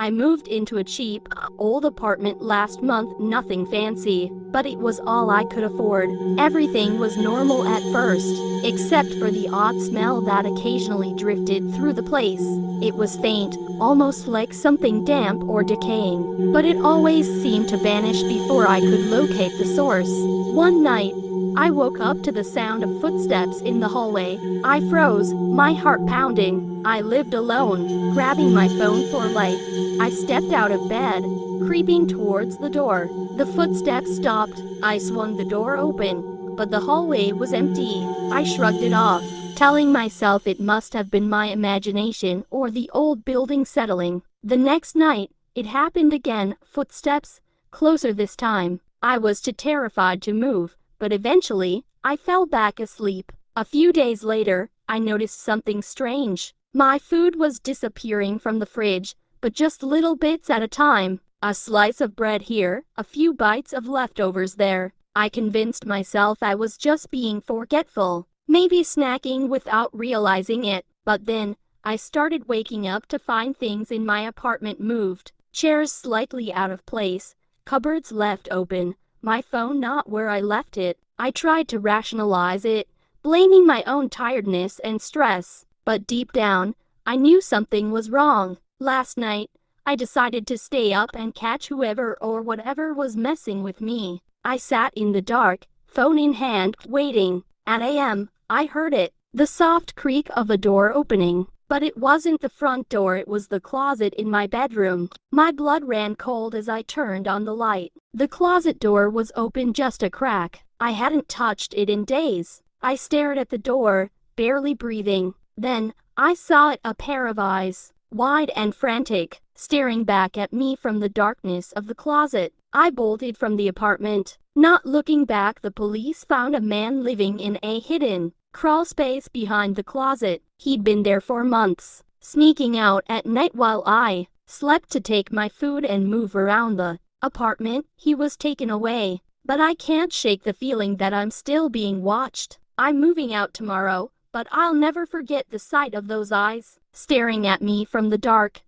I moved into a cheap, old apartment last month, nothing fancy, but it was all I could afford. Everything was normal at first, except for the odd smell that occasionally drifted through the place. It was faint, almost like something damp or decaying, but it always seemed to vanish before I could locate the source. One night, I woke up to the sound of footsteps in the hallway. I froze, my heart pounding. I lived alone, grabbing my phone for light. I stepped out of bed, creeping towards the door. The footsteps stopped. I swung the door open, but the hallway was empty. I shrugged it off, telling myself it must have been my imagination or the old building settling. The next night, it happened again, footsteps, closer this time. I was too terrified to move, but eventually, I fell back asleep. A few days later, I noticed something strange. My food was disappearing from the fridge, but just little bits at a time. A slice of bread here, a few bites of leftovers there. I convinced myself I was just being forgetful, maybe snacking without realizing it. But then, I started waking up to find things in my apartment moved. Chairs slightly out of place, cupboards left open, my phone not where I left it. I tried to rationalize it, blaming my own tiredness and stress. But deep down, I knew something was wrong. Last night, I decided to stay up and catch whoever or whatever was messing with me. I sat in the dark, phone in hand, waiting. At a.m., I heard it, the soft creak of a door opening. But it wasn't the front door, it was the closet in my bedroom. My blood ran cold as I turned on the light. The closet door was open just a crack. I hadn't touched it in days. I stared at the door, barely breathing. Then, I saw it, a pair of eyes, wide and frantic, staring back at me from the darkness of the closet. I bolted from the apartment. Not looking back, the police found a man living in a hidden crawl space behind the closet. He'd been there for months, sneaking out at night while I slept to take my food and move around the apartment. He was taken away, but I can't shake the feeling that I'm still being watched. I'm moving out tomorrow, but I'll never forget the sight of those eyes staring at me from the dark.